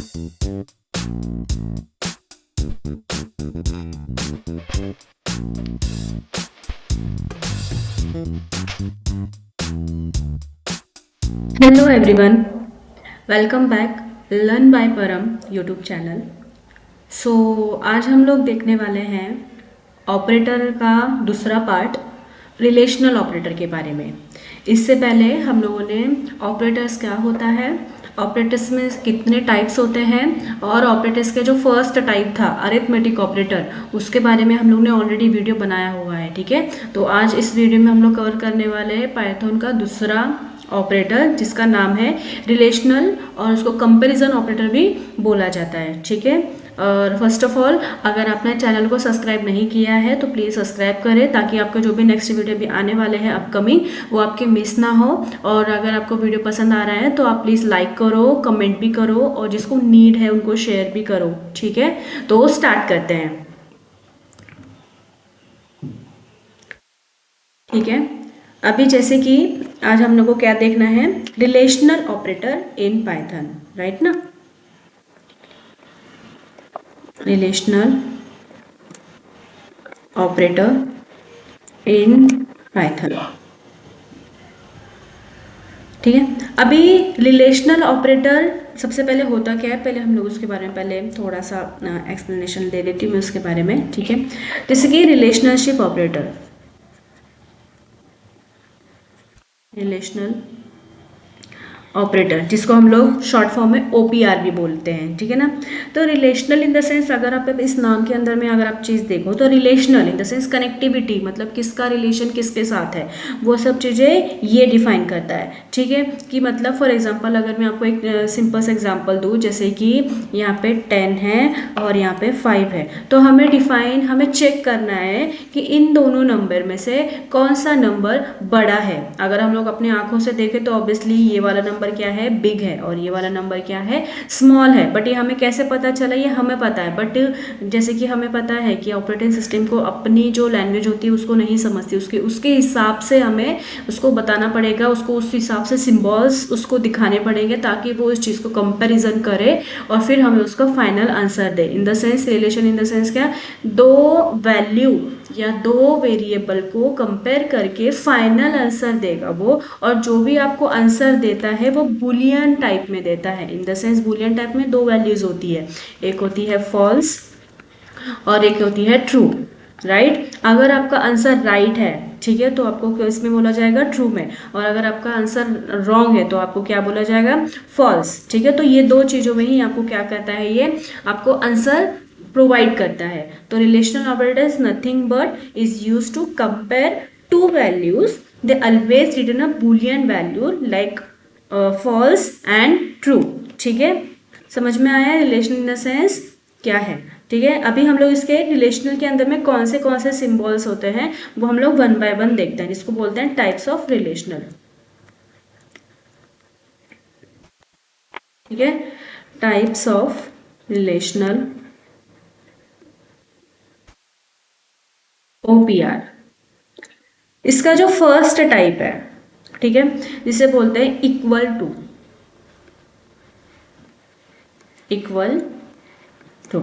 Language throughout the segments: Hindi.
Hello everyone, welcome back learn by परम यूट्यूब चैनल। सो आज हम लोग देखने वाले हैं ऑपरेटर का दूसरा पार्ट, रिलेशनल ऑपरेटर के बारे में। इससे पहले हम लोगों ने ऑपरेटर्स क्या होता है, ऑपरेटर्स में कितने टाइप्स होते हैं, और ऑपरेटर्स के जो फर्स्ट टाइप था अरिथमेटिक ऑपरेटर, उसके बारे में हम लोग ने ऑलरेडी वीडियो बनाया हुआ है। ठीक है, तो आज इस वीडियो में हम लोग कवर करने वाले हैं पाइथन का दूसरा ऑपरेटर, जिसका नाम है रिलेशनल, और उसको कंपैरिजन ऑपरेटर भी बोला जाता है। ठीक है, और फर्स्ट ऑफ ऑल, अगर आपने चैनल को सब्सक्राइब नहीं किया है तो प्लीज़ सब्सक्राइब करें, ताकि आपके जो भी नेक्स्ट वीडियो भी आने वाले हैं अपकमिंग, वो आपके मिस ना हो। और अगर आपको वीडियो पसंद आ रहा है तो आप प्लीज़ लाइक करो, कमेंट भी करो, और जिसको नीड है उनको शेयर भी करो। ठीक है, तो स्टार्ट करते हैं। ठीक है, अभी जैसे कि आज हम लोग को क्या देखना है, relational operator in Python, right ना। Relational operator in Python. ठीक है, अभी रिलेशनल ऑपरेटर सबसे पहले होता क्या है, पहले हम लोग उसके बारे में पहले थोड़ा सा एक्सप्लेनेशन दे देती हूँ मैं उसके बारे में। ठीक है, जैसे कि रिलेशनशिप ऑपरेटर, रिलेशनल ऑपरेटर, जिसको हम लोग शॉर्ट फॉर्म में ओपीआर भी बोलते हैं। ठीक है ना, तो रिलेशनल इन द सेंस, अगर आप इस नाम के अंदर में अगर आप चीज़ देखो तो relational in the sense connectivity, मतलब किसका रिलेशन किसके साथ है, वो सब चीज़ें ये डिफाइन करता है। ठीक है, कि मतलब फॉर एग्जांपल अगर मैं आपको एक सिंपल सा एग्जांपल दूँ, जैसे कि यहाँ पे 10 है और यहाँ पे 5 है, तो हमें चेक करना है कि इन दोनों नंबर में से कौन सा नंबर बड़ा है। अगर हम लोग अपनी आंखों से देखें तो ऑब्वियसली ये वाला नंबर क्या है, बिग है, और ये वाला नंबर क्या है, स्मॉल है। बट ये हमें कैसे पता चला, ये हमें पता है, बट जैसे कि हमें पता है कि ऑपरेटिंग सिस्टम को अपनी जो लैंग्वेज होती है उसको नहीं समझती, उसके उसके हिसाब से हमें उसको बताना पड़ेगा, उसको उस हिसाब से सिंबल्स उसको दिखाने पड़ेंगे, ताकि वो इस चीज़ को कंपैरिजन करे और फिर हमें उसका final answer they. In the sense relation in the sense क्या, दो वैल्यू या दो वेरिएबल को कंपेयर करके फाइनल आंसर देगा वो, और जो भी आपको आंसर देता है वो बुलियन टाइप में देता है। इन द सेंस बुलियन टाइप में दो वैल्यूज होती है, एक होती है फॉल्स और एक होती है ट्रू, राइट। अगर आपका आंसर राइट है, ठीक है, तो आपको इसमें बोला जाएगा ट्रू में, और अगर आपका आंसर रॉन्ग है तो आपको क्या बोला जाएगा, फॉल्स। ठीक है, तो ये दो चीज़ों में ही आपको क्या करता है, ये आपको आंसर प्रोवाइड करता है। तो relational operator is nothing but is use to compare two values, they always return a boolean value like false and true. ठीक है, समझ में आया रिलेशन इन द सेंस क्या है। ठीक है, अभी हम लोग इसके रिलेशनल के अंदर में कौन से सिंबल्स होते हैं वो हम लोग वन बाय वन देखते हैं, जिसको बोलते हैं टाइप्स ऑफ रिलेशनल। ठीक है, टाइप्स ऑफ रिलेशनल ओपीआर। इसका जो फर्स्ट टाइप है, ठीक है, जिसे बोलते हैं इक्वल टू, इक्वल टू।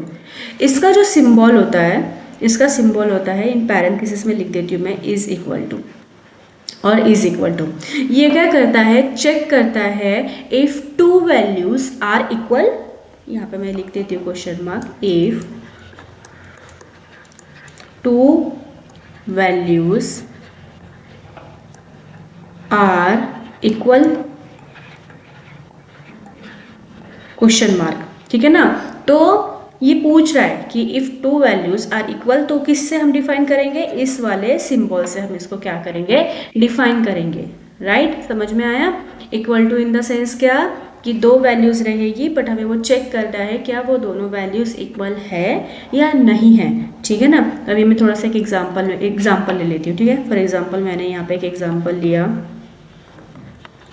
इसका जो सिंबल होता है, इसका सिंबल होता है, इन पैरेंथेसिस में लिख देती हूँ मैं, इज इक्वल टू और इज इक्वल टू। ये क्या करता है, चेक करता है if two values are equal, यहाँ पे मैं लिख देती हूँ question mark, if two values are equal, question mark. ठीक है ना, तो ये पूछ रहा है कि if two values are equal, तो किससे हम डिफाइन करेंगे, इस वाले सिंबल से हम इसको क्या करेंगे, डिफाइन करेंगे। राइट, समझ में आया। Equal to in the sense क्या, कि दो वैल्यूज रहेगी, बट हमें वो चेक करना है क्या वो दोनों वैल्यूज इक्वल है या नहीं है। ठीक है ना, अभी मैं थोड़ा सा एक एग्जाम्पल ले लेती हूँ। ठीक है, फॉर एग्जाम्पल मैंने यहाँ पे एक एग्जाम्पल लिया।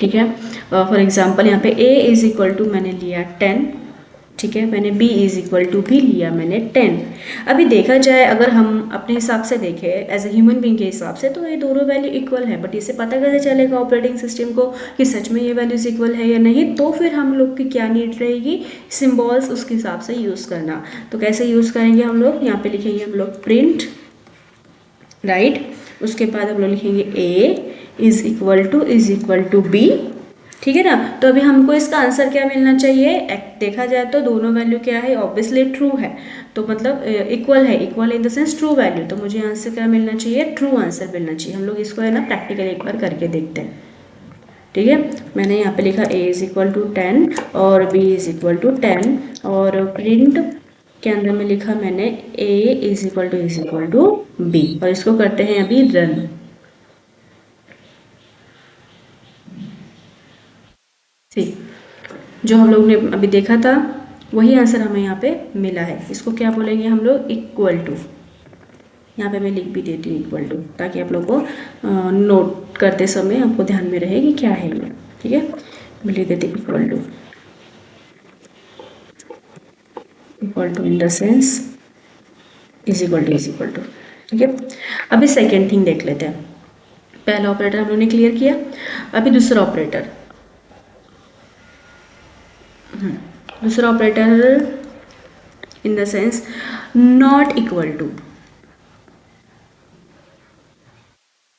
ठीक है, फॉर एग्जाम्पल यहाँ पे a इज इक्वल टू मैंने लिया 10। ठीक है, मैंने b इज इक्वल टू भी लिया मैंने 10। अभी देखा जाए अगर हम अपने हिसाब से देखें एज ए ह्यूमन बीइंग के हिसाब से तो ये दोनों वैल्यू इक्वल है, बट इसे पता कैसे चलेगा ऑपरेटिंग सिस्टम को कि सच में ये वैल्यूज इक्वल है या नहीं? तो फिर हम लोग की क्या नीड रहेगी, सिम्बॉल्स उसके हिसाब से यूज़ करना। तो कैसे यूज़ करेंगे हम लोग, यहाँ पे लिखेंगे हम लोग प्रिंट, राइट। उसके बाद हम लोग लिखेंगे a is equal to b, ठीक है ना। तो अभी हमको इसका आंसर क्या मिलना चाहिए, देखा जाए तो दोनों वैल्यू क्या है, ऑब्वियसली ट्रू है, तो मतलब इक्वल है, equal in the sense true value, तो मुझे आंसर क्या मिलना चाहिए, ट्रू आंसर मिलना चाहिए। हम लोग इसको है ना प्रैक्टिकली एक बार करके देखते हैं, ठीक है। मैंने यहाँ पे लिखा a इज इक्वल टू 10 और b इज इक्वल टू 10 और प्रिंट के अंदर में लिखा मैंने a is equal to b और इसको करते हैं अभी रन। ठीक, जो हम लोग ने अभी देखा था वही आंसर हमें यहाँ पे मिला है। इसको क्या बोलेंगे हम लोग, इक्वल टू। यहाँ पे मैं लिख भी देती हूँ इक्वल टू, ताकि आप लोग को नोट करते समय आपको ध्यान में रहे कि क्या है ये, ठीक है। मैं लिख देती equal to in the sense is equal to, ठीक है। अभी सेकेंड थिंग देख लेते हैं। पहला ऑपरेटर हम लोगों ने क्लियर किया, अभी दूसरा ऑपरेटर। दूसरा operator in the sense not equal to.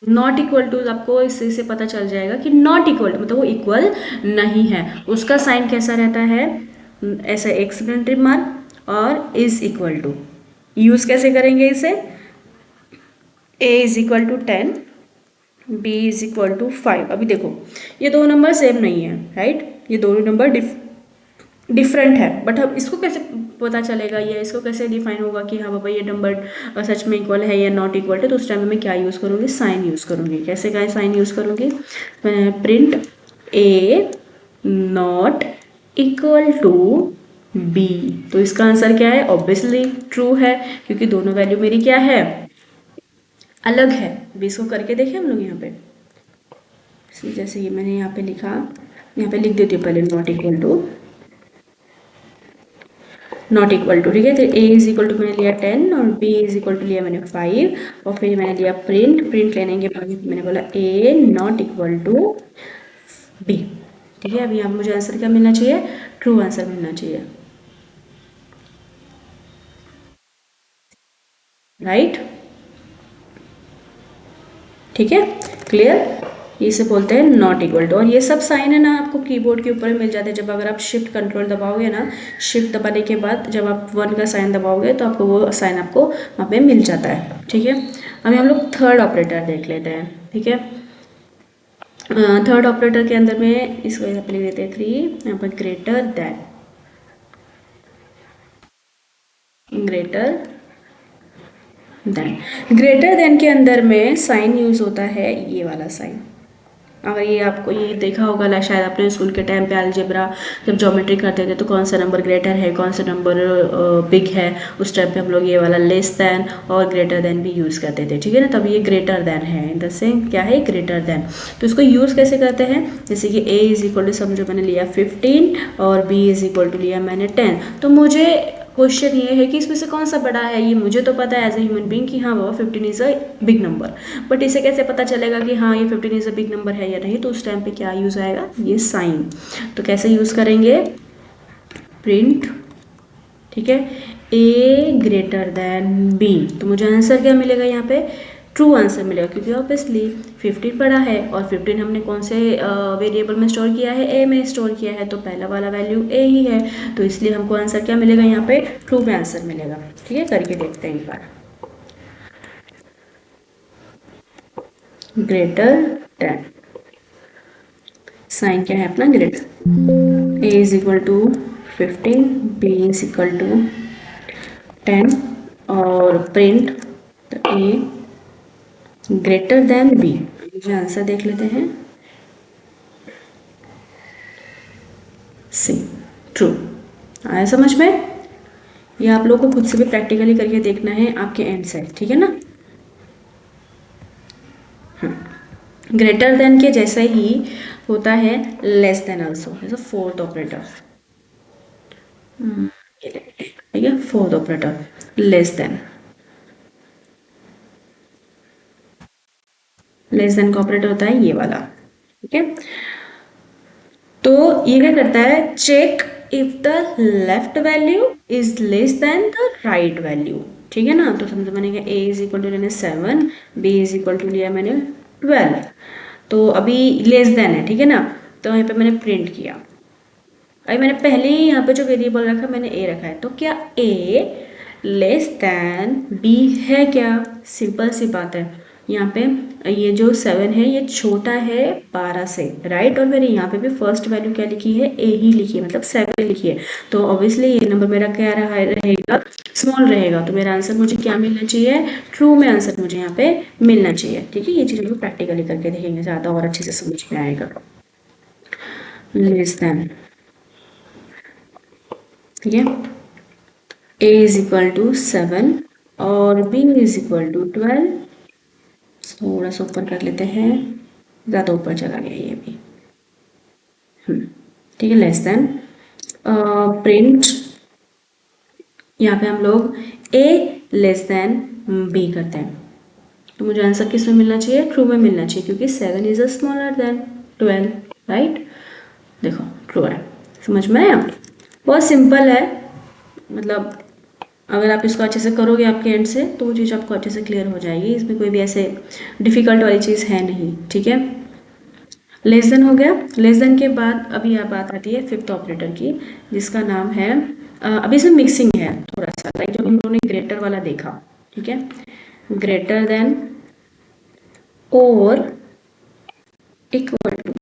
Not equal to आपको इससे पता चल जाएगा कि नॉट इक्वल मतलब वो इक्वल नहीं है। उसका साइन कैसा रहता है, ऐसा एक्सक्लेमेटरी मार्क और इज इक्वल टू। यूज कैसे करेंगे इसे, a is equal to 10, b is equal to 5। अभी देखो ये दो नंबर सेम नहीं है, राइट, ये दोनों नंबर डिफरेंट है, बट हम इसको कैसे पता चलेगा, या इसको कैसे डिफाइन होगा कि हाँ बाबा ये नंबर सच में इक्वल है या नॉट इक्वल है? तो उस टाइम में मैं क्या यूज़ करूँगी, साइन यूज़ करूँगी। कैसे क्या साइन यूज़ करूँगी, मैं print a not equal to b। तो इसका आंसर क्या है, ऑब्वियसली ट्रू है, क्योंकि दोनों वैल्यू मेरी क्या है, अलग है। अभी इसको करके देखें हम लोग यहाँ पे, जैसे ये मैंने यहाँ पे लिखा, यहाँ पे लिख देती हूँ पहले नॉट इक्वल टू, ठीक है। तो a इज इक्वल टू मैंने लिया 10 और b इज इक्वल टू लिया मैंने 5 और फिर मैंने लिया प्रिंट लेने के बाद मैंने बोला a not equal to b, ठीक है। अभी यहाँ मुझे आंसर क्या मिलना चाहिए, ट्रू आंसर मिलना चाहिए, राइट, ठीक है, क्लियर। इसे बोलते हैं नॉट इक्वल टू। और ये सब साइन है ना आपको कीबोर्ड के ऊपर मिल जाते हैं। जब अगर आप शिफ्ट कंट्रोल दबाओगे ना, शिफ्ट दबाने के बाद जब आप 1 का साइन दबाओगे तो आपको वो साइन आपको वहाँ पे मिल जाता है, ठीक है। अभी हम लोग थर्ड ऑपरेटर देख लेते हैं, ठीक है। थर्ड ऑपरेटर के अंदर में इसको यहाँ पे लिख देते हैं 3, यहाँ पर ग्रेटर देन के अंदर में साइन यूज होता है ये वाला साइन। अगर ये आपको ये देखा होगा ना, शायद अपने स्कूल के टाइम पे अलजेब्रा जब ज्योमेट्री करते थे तो कौन सा नंबर ग्रेटर है कौन सा नंबर बिग है, उस टाइम पे हम लोग ये वाला लेस देन और ग्रेटर देन भी यूज़ करते थे, ठीक है ना। तब ये ग्रेटर देन है, इन द सेम क्या है, ग्रेटर देन। तो इसको यूज़ कैसे करते हैं, जैसे कि a इज इक्वल टू, समझो मैंने लिया 15 और b इज इक्वल टू लिया मैंने 10। तो मुझे क्वेश्चन ये है कि इसमें से कौन सा बड़ा है। ये मुझे तो पता है एज ए ह्यूमन बीइंग कि हाँ बाबा 15 is a big number, but इसे कैसे पता चलेगा कि हाँ ये 15 इज़ अ बिग नंबर है या नहीं? तो उस टाइम पे क्या यूज़ आएगा, ये साइन। तो कैसे यूज़ करेंगे, प्रिंट, ठीक है, a ग्रेटर देन b। तो मुझे आंसर क्या मिलेगा यहाँ पे, ट्रू आंसर मिलेगा, क्योंकि ऑब्वियसली 15 पड़ा है और 15 हमने कौन से वेरिएबल में स्टोर किया है, a में स्टोर किया है, तो पहला वाला वैल्यू a ही है, तो इसलिए हमको आंसर क्या मिलेगा यहाँ पे, ट्रू में आंसर मिलेगा, ठीक है। करके देखते हैं एक बार, ग्रेटर देन, साइन क्या है अपना greater, a is equal to 15, b is equal to 10 और print a greater than b। मुझे आंसर देख लेते हैं, सी, ट्रू। आया समझ में? ये आप लोगों को खुद से भी प्रैक्टिकली करके देखना है आपके एंड से, ठीक है ना। ग्रेटर देन के जैसा ही होता है less than also, as a fourth operator. ठीक है। Fourth operator less than, less than का ऑपरेटर होता है ये वाला, ठीक है। तो ये क्या करता है, check if the left value is less than the right value, ठीक है ना। तो समझो मैंने क्या, a इज इक्वल टू मैंने 7, b इज इक्वल टू लिया मैंने 12, तो अभी लेस देन है, ठीक है ना। तो यहाँ पे मैंने प्रिंट किया, अभी मैंने पहले ही यहाँ पे जो वेरिएबल रखा मैंने a रखा है, तो क्या a लेस देन b है क्या, सिंपल सी बात है। यहाँ पे ये जो 7 है ये छोटा है 12 से, राइट, और मैंने यहाँ पे भी फर्स्ट वैल्यू क्या लिखी है, a ही लिखी है, मतलब 7 लिखी है। तो ऑब्वियसली ये नंबर मेरा क्या रहेगा, स्मॉल रहेगा। तो मेरा आंसर मुझे क्या मिलना चाहिए, ट्रू में आंसर मुझे यहाँ पे मिलना चाहिए, ठीक है। ये चीज़ हम प्रैक्टिकली करके देखेंगे, ज़्यादा और अच्छे से समझ में आएगा। लेस देन, ठीक है, a इज इक्वल टू 7 और b इज इक्वल टू 12, थोड़ा सा ऊपर कर लेते हैं, ज़्यादा ऊपर चला गया ये भी, ठीक है। लेस देन प्रिंट, यहाँ पे हम लोग a लेस देन b करते हैं, तो मुझे आंसर किस में मिलना चाहिए, ट्रू में मिलना चाहिए, क्योंकि 7 is a smaller than 12, right. देखो ट्रू है, समझ में आया, बहुत सिंपल है। मतलब अगर आप इसको अच्छे से करोगे आपके एंड से, तो वो चीज़ आपको अच्छे से क्लियर हो जाएगी, इसमें कोई भी ऐसे डिफ़िकल्ट वाली चीज़ है नहीं, ठीक है। लेस देन हो गया। लेस देन के बाद अभी यह बात आती है फिफ्थ ऑपरेटर की, जिसका नाम है अभी इसमें मिक्सिंग है थोड़ा सा, लाइक जो हम लोगों ने ग्रेटर वाला देखा, ठीक है, ग्रेटर देन और इक्वल टू,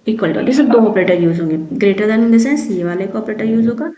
इक्वल टू, ये सब दो ऑपरेटर यूज होंगे। Greater than in the sense ये वाले का ऑपरेटर यूज होगा,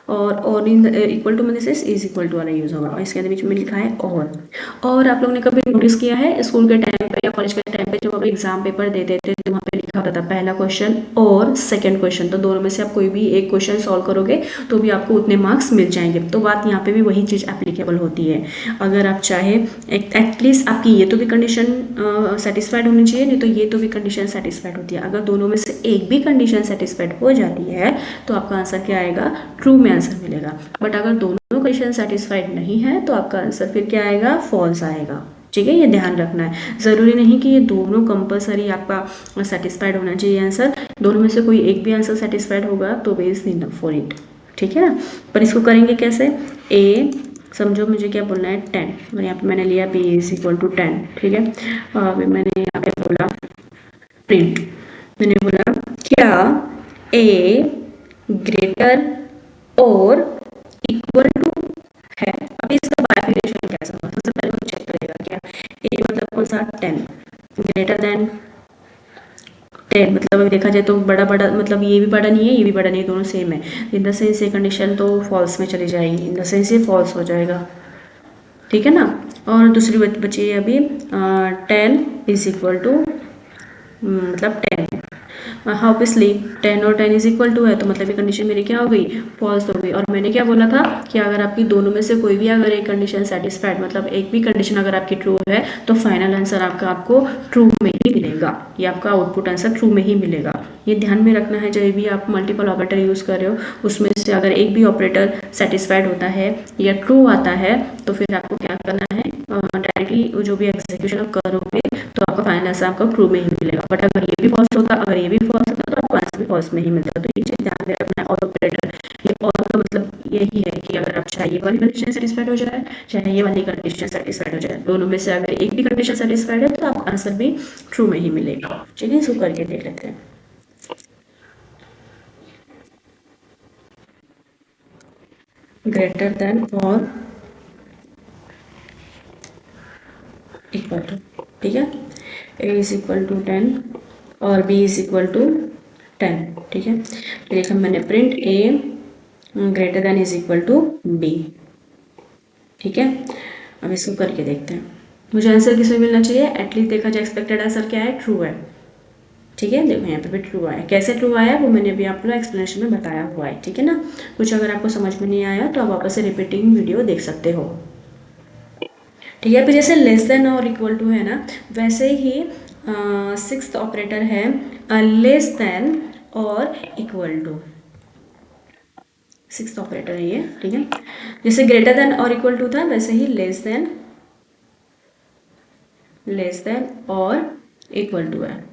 और in equal to in the sense is equal to वाला यूज होगा, और इसके बीच में लिखा है और आप लोगों ने कभी नोटिस किया है स्कूल के टाइम पे या कॉलेज के टाइम पे जब आप एग्जाम पेपर देते थे तो वहाँ पे लिखा होता था पहला क्वेश्चन और सेकंड क्वेश्चन, तो दोनों में से आप कोई भी एक क्वेश्चन सॉल्व करोगे तो भी आपको उतने मार्क्स मिल जाएंगे। तो बात यहाँ पे भी वही चीज़ एप्लीकेबल होती है। अगर आप चाहे एटलीस्ट आपकी ये तो भी कंडीशन सेटिस्फाइड होनी चाहिए, नहीं तो ये तो भी कंडीशन सेटिस्फाइड होती है। अगर दोनों में से एक भी कंडीशन सेटिस्फाइड हो जाती है तो आपका आंसर क्या आएगा, ट्रू में आंसर मिलेगा। बट अगर दोनों कंडीशन सेटिस्फाइड नहीं है तो आपका आंसर फिर क्या आएगा, फॉल्स आएगा, ठीक है। ये ध्यान रखना है, ज़रूरी नहीं कि ये दोनों कंपलसरी आपका सेटिस्फाइड होना चाहिए आंसर, दोनों में से कोई एक भी आंसर सेटिस्फाइड होगा तो way is enough for it, ठीक है ना। पर इसको करेंगे कैसे, ए समझो मुझे क्या बोलना है 10, और यहाँ पे मैंने लिया b इज इक्वल टू 10, ठीक है। अभी मैंने यहाँ पे बोला प्रिंट, मैंने बोला क्या a ग्रेटर और इक्वल टू है। अभी इसका बाइफिकेशन कैसा होगा, सबसे पहले हम चेक करेगा क्या a मतलब कौन सा 10, ग्रेटर देन 10, मतलब अभी देखा जाए तो बड़ा बड़ा, मतलब ये भी बड़ा नहीं है ये भी बड़ा नहीं है, दोनों सेम है। इन द सेंस ये कंडीशन तो फॉल्स में चली जाएगी, इन द सेंस ये फॉल्स हो जाएगा, ठीक है ना। और दूसरी बची है अभी 10 इज इक्वल टू, मतलब 10, ऑब्वियसली 10 और 10 इज इक्वल टू है, तो मतलब ये कंडीशन मेरी क्या हो गई, फॉल्स हो गई। और मैंने क्या बोला था कि अगर आपकी दोनों में से कोई भी अगर एक कंडीशन सेटिस्फाइड, मतलब एक भी कंडीशन अगर आपकी ट्रू है तो फाइनल आंसर आपको ट्रू में ही मिलेगा, ये आपका आउटपुट आंसर ट्रू में ही मिलेगा। ये ध्यान में रखना है, जब भी आप मल्टीपल ऑपरेटर यूज़ कर रहे हो उसमें से अगर एक भी ऑपरेटर सेटिस्फाइड होता है या ट्रू आता है तो फिर आपको क्या करना है, डायरेक्टली जो भी एग्जीक्यूशन आप करोगे तो आपका फाइनल आंसर आपका ट्रू में ही मिलेगा। बट अगर ये भी फॉल्स होता, अगर ये भी फॉल्स होता तो आपको आंसर भी फॉल्स में ही मिलता। तो ये चीज़ ध्यान में रखना है। और ऑपरेटर ये और का मतलब यही है कि अगर आप चाहे ये वाली कंडीशन सेटिस्फाइड हो जाए चाहे ये वाली कंडीशन सेटिस्फाइड हो जाए, दोनों में से अगर एक भी कंडीशन सेटिस्फाइड है तो आपको आंसर भी ट्रू में ही मिलेगा। चलिए इसको करके देख लेते हैं। ग्रेटर देन और इक्वल टू, ठीक है, a इज इक्वल टू 10 और b इज इक्वल टू 10, ठीक है। देखा मैंने print a greater than is equal to b, ठीक है। अब इसको करके देखते हैं, मुझे आंसर किसमें मिलना चाहिए, एटलीस्ट देखा जाए एक्सपेक्टेड आंसर क्या है, ट्रू है, ठीक है। देखो यहाँ पे भी ट्रू आया, कैसे ट्रू आया वो मैंने अभी आपको एक्सप्लेनेशन में बताया हुआ है, ठीक है ना। कुछ अगर आपको समझ में नहीं आया तो आप वापस से रिपीटिंग वीडियो देख सकते हो, ठीक है। तो जैसे लेस देन और इक्वल टू है ना, वैसे ही सिक्स्थ ऑपरेटर है लेस देन और इक्वल टू, सिक्स्थ ऑपरेटर है ये, ठीक है। जैसे ग्रेटर देन और इक्वल टू था वैसे ही लेस देन और इक्वल टू है।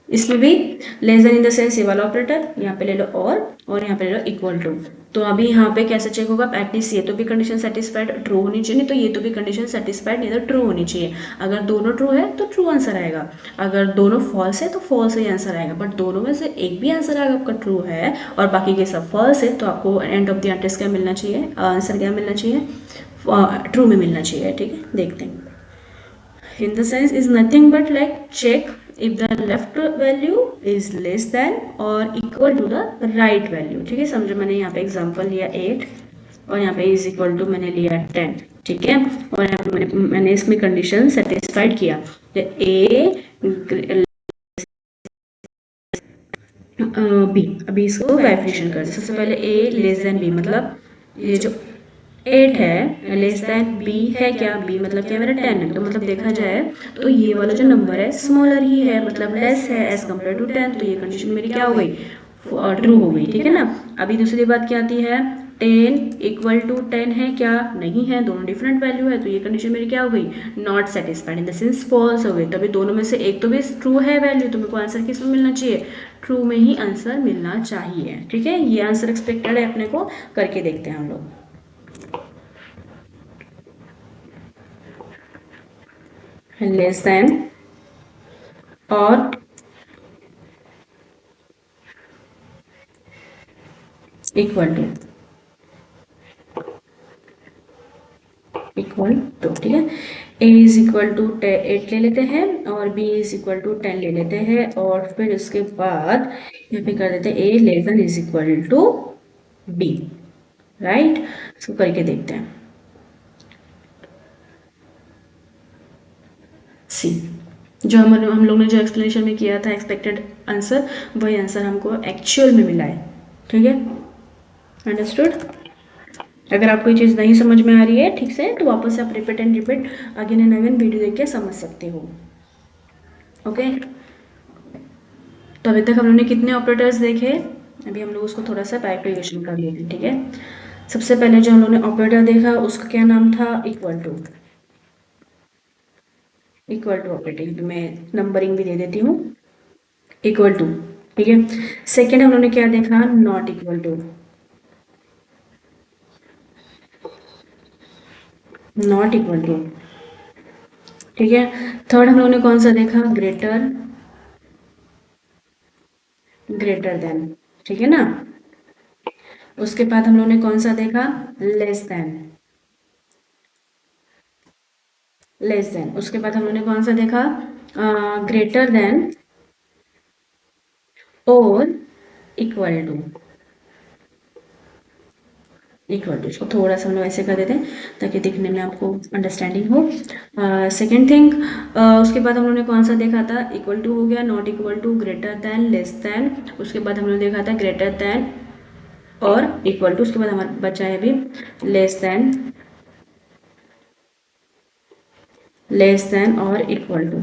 इसमें भी less than in the sense ये वाला ऑपरेटर, यहाँ पे ले लो और यहाँ पे ले लो इक्वल टू। तो अभी यहाँ पे कैसे चेक होगा, एटलीस्ट ये तो भी कंडीशन सेटिस्फाइड ट्रू होनी चाहिए, नहीं तो ये तो भी कंडीशन सेटिस्फाइड नहीं तो ट्रू होनी चाहिए। अगर दोनों ट्रू है तो ट्रू आंसर आएगा, अगर दोनों फॉल्स है तो फॉल्स ही आंसर आएगा। बट दोनों में से एक भी आंसर अगर आपका ट्रू है और बाकी के सब फॉल्स है तो आपको एंड ऑफ द आंसर क्या मिलना चाहिए, आंसर क्या मिलना चाहिए, ट्रू में मिलना चाहिए, ठीक है। देखते हैं, in the sense is nothing but like check if the left value is less than or equal to the right value, ठीक है। समझो, मैंने यहाँ पे एग्जांपल लिया 8 और यहाँ पे इज इक्वल टू मैंने लिया 10, ठीक है। और यहाँ पे मैंने इसमें कंडीशन सेटिस्फाइड किया, ए बी। अभी इसको वाइब्रेशन कर, सबसे पहले ए लेस देन बी, मतलब ये जो 8 है लेस देन बी है क्या, बी मतलब क्या मेरा 10 है, तो मतलब देखा जाए तो ये वाला जो नंबर है स्मॉलर ही है, मतलब लेस है एज कम्पेयर टू 10, तो ये कंडीशन मेरी क्या हो गई, ट्रू हो गई, ठीक है ना। अभी दूसरी बात क्या आती है, 10 इक्वल टू 10 है क्या, नहीं है, दोनों डिफरेंट वैल्यू है, तो ये कंडीशन मेरी क्या हो गई, not satisfied in the sense false हो गई। तभी दोनों में से एक तो भी ट्रू है वैल्यू, तो मेरे को आंसर किस में मिलना चाहिए, ट्रू में ही आंसर मिलना चाहिए, ठीक है। ये आंसर एक्सपेक्टेड है अपने को, करके देखते हैं हम लोग। लेस देन और इक्वल टू, ठीक है। ए इज इक्वल टू 8 ले लेते हैं और बी इज इक्वल टू 10 ले लेते हैं, और फिर उसके बाद यहाँ पे कर देते हैं a less than is equal to b, right. इसको करके देखते हैं, सी जो हम लोग ने जो एक्सप्लेनेशन में किया था एक्सपेक्टेड आंसर, वही आंसर हमको एक्चुअल में मिला है, ठीक है। अंडरस्टूड। अगर आपको ये चीज़ नहीं समझ में आ रही है ठीक से, तो वापस से आप repeat and repeat again and again video देख के समझ सकते हो, ओके। तो अभी तक हम लोग ने कितने ऑपरेटर्स देखे, अभी हम लोग उसको थोड़ा सा बाइफर्केशन कर लेते हैं, ठीक है। सबसे पहले जो हम लोग ने ऑपरेटर देखा उसका क्या नाम था, इक्वल टू ऑपरेटर, मैं नंबरिंग भी दे देती हूँ, इक्वल टू, ठीक है। सेकेंड हम लोग ने क्या देखा, नॉट इक्वल टू, ठीक है। थर्ड हम लोग ने कौन सा देखा, ग्रेटर देन, ठीक है ना। उसके बाद हम लोग ने कौन सा देखा, लेस देन। उसके बाद हम लोग ने कौन सा देखा, ग्रेटर देन और इक्वल टू, इसको थोड़ा सा हम लोग ऐसे कर देते हैं ताकि दिखने में आपको अंडरस्टैंडिंग हो। सेकेंड थिंग, उसके बाद हम लोग ने कौन सा देखा था, इक्वल टू हो गया, not equal to, greater than, less than. उसके बाद हम लोग देखा था ग्रेटर देन और इक्वल टू। उसके बाद हमारा बचा है अभी लेस देन और इक्वल टू,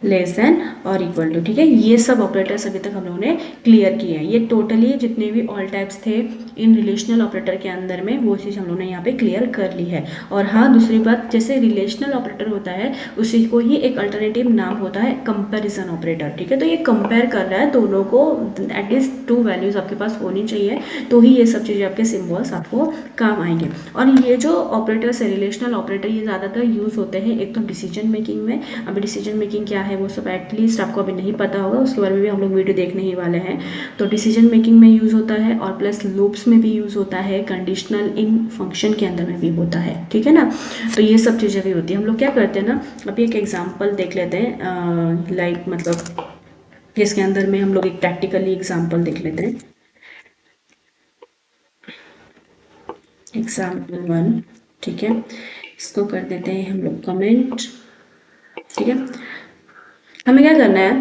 लेस देन और इक्वल टू, ठीक है। ये सब ऑपरेटर्स अभी तक हम लोगों ने क्लियर किए हैं। ये टोटली जितने भी ऑल टाइप्स थे इन रिलेशनल ऑपरेटर के अंदर में, वो चीज़ हम लोगों ने यहाँ पे क्लियर कर ली है। और हाँ, दूसरी बात, जैसे रिलेशनल ऑपरेटर होता है उसी को ही एक अल्टरनेटिव नाम होता है कंपेरिजन ऑपरेटर, ठीक है। तो ये कंपेयर कर रहा है दोनों को, एटलीस्ट 2 वैल्यूज़ आपके पास होनी चाहिए, तो ही ये सब चीज़ें आपके सिम्बॉल्स आपको काम आएंगे। और ये जो ऑपरेटर्स है रिलेशनल ऑपरेटर, ये ज़्यादातर यूज़ होते हैं एक तो डिसीजन मेकिंग में। अभी डिसीजन मेकिंग क्या है वो सब एटलीस्ट आपको अभी नहीं पता होगा, उसके बारे में भी हम लोग वीडियो देखने ही वाले हैं। तो डिसीजन मेकिंग में यूज़ होता है और प्लस लूप्स में भी यूज़ होता है, कंडीशनल इन फंक्शन के अंदर में भी होता है, ठीक है ना। तो ये सब चीज़ें भी होती है। हम लोग क्या करते हैं ना, अभी एक एग्जाम्पल देख लेते हैं, लाइक मतलब जिसके अंदर में हम लोग एक प्रैक्टिकली एग्जाम्पल देख लेते हैं। एग्जाम्पल 1, ठीक है। इसको कर देते हैं हम लोग कमेंट, ठीक है। हमें क्या करना है,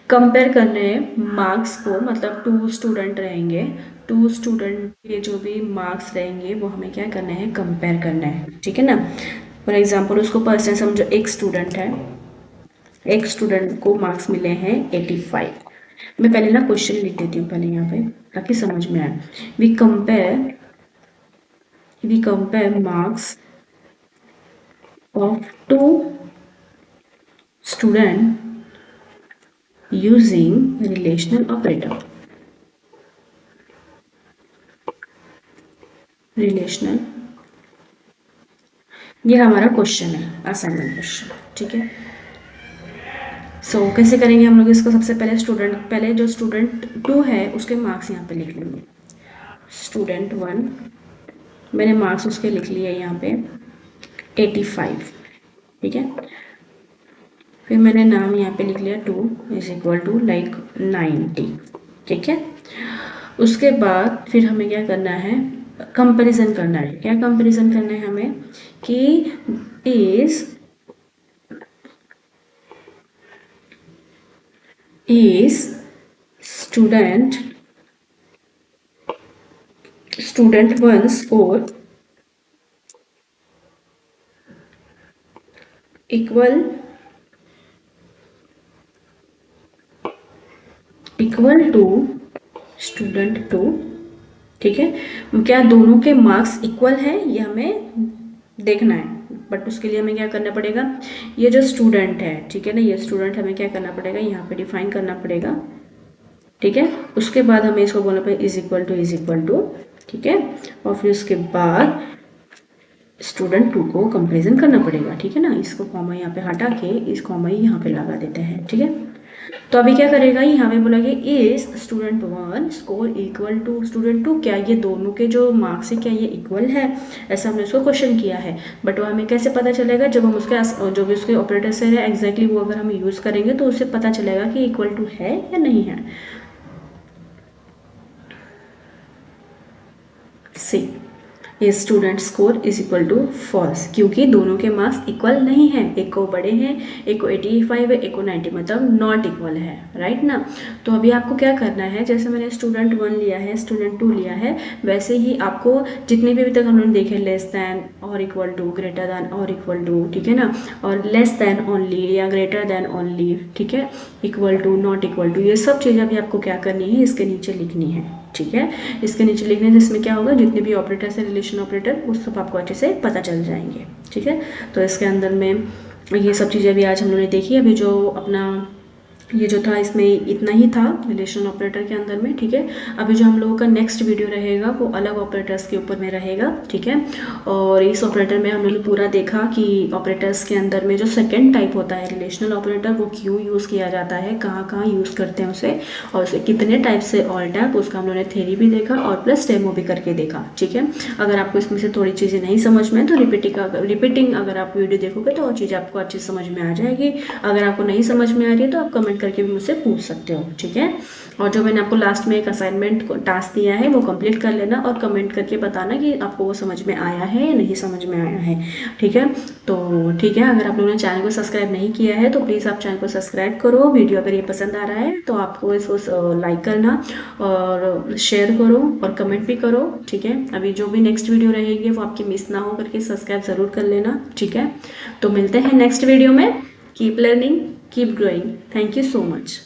कंपेयर करने हैं मार्क्स को, मतलब 2 स्टूडेंट रहेंगे, 2 स्टूडेंट के जो भी मार्क्स रहेंगे वो हमें क्या करना है, कंपेयर करना है, ठीक है ना। फॉर एग्जाम्पल उसको पर्सन समझो, एक स्टूडेंट है, एक स्टूडेंट को मार्क्स मिले हैं 85। मैं पहले ना क्वेश्चन लिख देती हूँ पहले यहाँ पे ताकि समझ में आए। We compare marks of two student using relational operator. Relational, ये हमारा क्वेश्चन है, असाइनमेंट क्वेश्चन, ठीक है। सो कैसे करेंगे हम लोग इसको? सबसे पहले जो स्टूडेंट 2 है उसके मार्क्स यहाँ पे लिख लेंगे। स्टूडेंट 1, मैंने मार्क्स उसके लिख लिए यहाँ पे 85, ठीक है। फिर मैंने नाम यहाँ पे लिख लिया 2 इज इक्वल टू लाइक 90, ठीक है। उसके बाद फिर हमें क्या करना है? कंपैरिजन करना है। क्या कंपैरिजन करना है हमें? कि is student 1 score equal to student 2, ठीक है। क्या दोनों के मार्क्स इक्वल है ये हमें देखना है, बट उसके लिए हमें क्या करना पड़ेगा? ये जो स्टूडेंट है, ठीक है ना, ये स्टूडेंट हमें क्या करना पड़ेगा? यहाँ पे डिफाइन करना पड़ेगा, ठीक है। उसके बाद हमें इसको बोलना पड़ेगा इज इक्वल टू, ठीक है। और फिर उसके बाद स्टूडेंट 2 को कंपेरिजन करना पड़ेगा, ठीक है ना। इसको कॉमा यहाँ पे हटा के इस कॉमा ही यहाँ पे लगा देते हैं, ठीक है। तो अभी क्या करेगा? यहाँ पे बोला कि is student 1 score equal to student 2, क्या ये दोनों के जो मार्क्स है क्या ये इक्वल है? ऐसा हमने उसको क्वेश्चन किया है, बट वो हमें कैसे पता चलेगा? जब हम जो भी उसके ऑपरेटर से है एग्जैक्टली वो अगर हम यूज़ करेंगे तो उससे पता चलेगा कि इक्वल टू है या नहीं है। सी ये student score is equal to false, क्योंकि दोनों के मार्क्स इक्वल नहीं है। एक को बड़े हैं, एक को 85 है, एक को 90, मतलब नॉट इक्वल है, राइट ना। तो अभी आपको क्या करना है? जैसे मैंने स्टूडेंट 1 लिया है, स्टूडेंट 2 लिया है, वैसे ही आपको जितने भी अभी तक हम लोग देखे लेस दैन और इक्वल टू, ग्रेटर दैन और इक्वल टू, ठीक है ना, और लेस दैन ओनली या ग्रेटर दैन ओनली, ठीक है, equal to, not equal to, ये सब चीज़ें अभी आपको क्या करनी है? इसके नीचे लिखनी है, ठीक है। इसके नीचे लिखने से इसमें क्या होगा? जितने भी ऑपरेटर्स है, रिलेशन ऑपरेटर, वो सब आपको अच्छे से पता चल जाएंगे, ठीक है। तो इसके अंदर में ये सब चीज़ें अभी आज हम लोगों ने देखी। अभी जो अपना ये जो था इसमें इतना ही था रिलेशन ऑपरेटर के अंदर में, ठीक है। अभी जो हम लोगों का नेक्स्ट वीडियो रहेगा वो अलग ऑपरेटर्स के ऊपर में रहेगा, ठीक है। और इस ऑपरेटर में हम लोगों ने पूरा देखा कि ऑपरेटर्स के अंदर में जो सेकंड टाइप होता है रिलेशनल ऑपरेटर, वो क्यों यूज़ किया जाता है, कहाँ कहाँ यूज़ करते हैं उसे, और उसे कितने टाइप से ऑल टाइप, उसका हम लोगों ने थ्योरी भी देखा और प्लस डेमो भी करके देखा, ठीक है। अगर आपको इसमें से थोड़ी चीज़ें नहीं समझ में तो रिपीटिंग अगर आप वीडियो देखोगे तो और चीज़ें आपको अच्छी समझ में आ जाएगी। अगर आपको नहीं समझ में आ रही है तो आप कमेंट करके भी मुझसे पूछ सकते हो, ठीक है। और जो मैंने आपको लास्ट में एक असाइनमेंट टास्क दिया है वो कंप्लीट कर लेना और कमेंट करके बताना कि आपको वो समझ में आया है या नहीं समझ में आया है, ठीक है। तो ठीक है, अगर आप लोगों ने चैनल को सब्सक्राइब नहीं किया है तो प्लीज़ आप चैनल को सब्सक्राइब करो। वीडियो अगर ये पसंद आ रहा है तो आपको इसको लाइक करना और शेयर करो और कमेंट भी करो, ठीक है। अभी जो भी नेक्स्ट वीडियो रहेगी वो आपकी मिस ना हो करके सब्सक्राइब ज़रूर कर लेना, ठीक है। तो मिलते हैं नेक्स्ट वीडियो में। Keep learning, keep growing. Thank you so much.